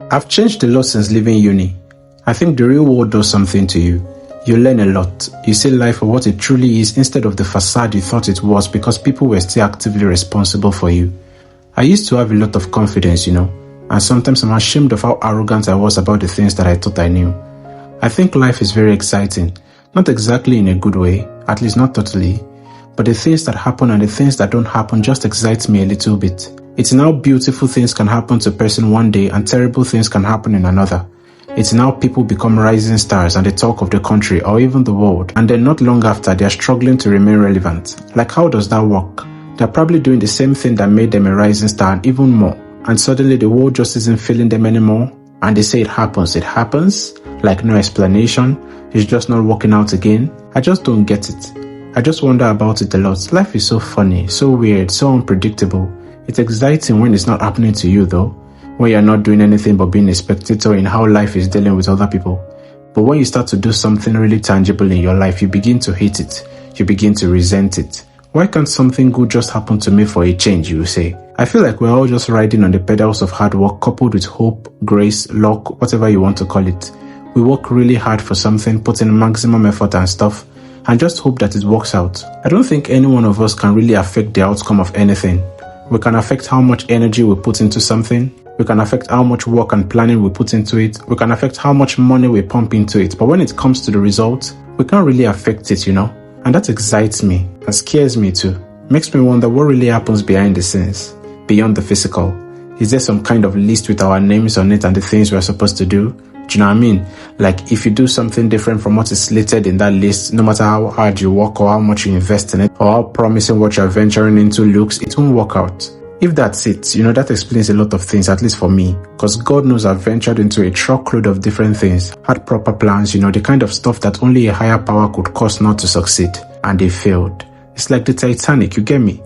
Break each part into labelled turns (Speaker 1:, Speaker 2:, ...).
Speaker 1: I've changed a lot since leaving uni. I think the real world does something to you. You learn a lot. You see life for what it truly is instead of the facade you thought it was because people were still actively responsible for you. I used to have a lot of confidence, and sometimes I'm ashamed of how arrogant I was about the things that I thought I knew. I think life is very exciting, not exactly in a good way, at least not totally, but the things that happen and the things that don't happen just excite me a little bit. It's now beautiful things can happen to a person one day and terrible things can happen in another. It's now people become rising stars and the talk of the country or even the world, and then not long after they are struggling to remain relevant. Like, how does that work? They're probably doing the same thing that made them a rising star and even more, and suddenly the world just isn't feeling them anymore, and they say it happens, like no explanation, it's just not working out again. I just don't get it. I just wonder about it a lot. Life is so funny, so weird, so unpredictable. It's exciting when it's not happening to you though, when you're not doing anything but being a spectator in how life is dealing with other people. But when you start to do something really tangible in your life, you begin to hate it. You begin to resent it. Why can't something good just happen to me for a change, you say? I feel like we're all just riding on the pedals of hard work coupled with hope, grace, luck, whatever you want to call it. We work really hard for something, put in maximum effort and stuff, and just hope that it works out. I don't think any one of us can really affect the outcome of anything. We can affect how much energy we put into something. We can affect how much work and planning we put into it. We can affect how much money we pump into it. But when it comes to the result, we can't really affect it, And that excites me and scares me too. Makes me wonder what really happens behind the scenes, beyond the physical. Is there some kind of list with our names on it and the things we're supposed to do? Do you know what I mean? Like, if you do something different from what is slated in that list, no matter how hard you work or how much you invest in it, or how promising what you're venturing into looks, it won't work out. If that's it, that explains a lot of things, at least for me. Because God knows I've ventured into a truckload of different things, had proper plans, the kind of stuff that only a higher power could cause not to succeed. And they failed. It's like the Titanic, you get me?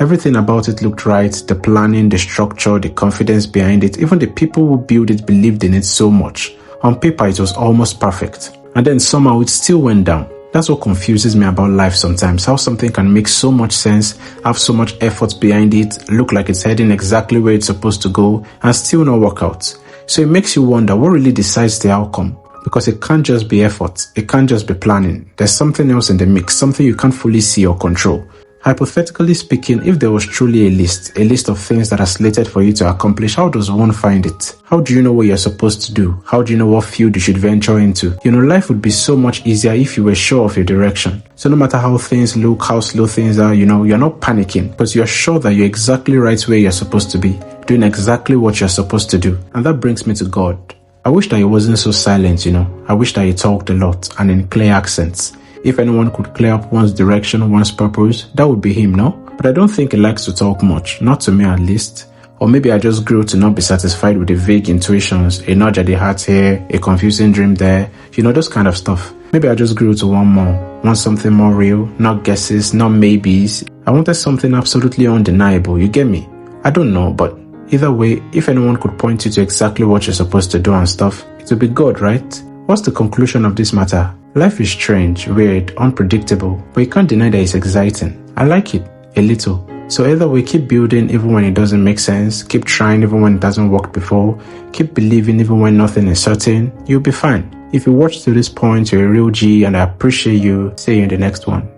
Speaker 1: Everything about it looked right, the planning, the structure, the confidence behind it, even the people who built it believed in it so much. On paper, it was almost perfect. And then somehow it still went down. That's what confuses me about life sometimes, how something can make so much sense, have so much effort behind it, look like it's heading exactly where it's supposed to go, and still not work out. So it makes you wonder what really decides the outcome. Because it can't just be effort, it can't just be planning. There's something else in the mix, something you can't fully see or control. Hypothetically speaking, if there was truly a list of things that are slated for you to accomplish, how does one find it? How do you know what you're supposed to do? How do you know what field you should venture into? Life would be so much easier if you were sure of your direction. So no matter how things look, how slow things are, you're not panicking because you're sure that you're exactly right where you're supposed to be, doing exactly what you're supposed to do. And that brings me to God. I wish that he wasn't so silent, I wish that he talked a lot and in clear accents. If anyone could clear up one's direction, one's purpose, that would be him, no? But I don't think he likes to talk much, not to me at least. Or maybe I just grew to not be satisfied with the vague intuitions, a nudge at the heart here, a confusing dream there, those kind of stuff. Maybe I just grew to want something more real, not guesses, not maybes. I wanted something absolutely undeniable, you get me? I don't know, but either way, if anyone could point you to exactly what you're supposed to do and stuff, it would be God, right? What's the conclusion of this matter? Life is strange, weird, unpredictable, but you can't deny that it's exciting. I like it, a little. So either way, keep building even when it doesn't make sense, keep trying even when it doesn't work before, keep believing even when nothing is certain, you'll be fine. If you watched to this point, you're a real G and I appreciate you. See you in the next one.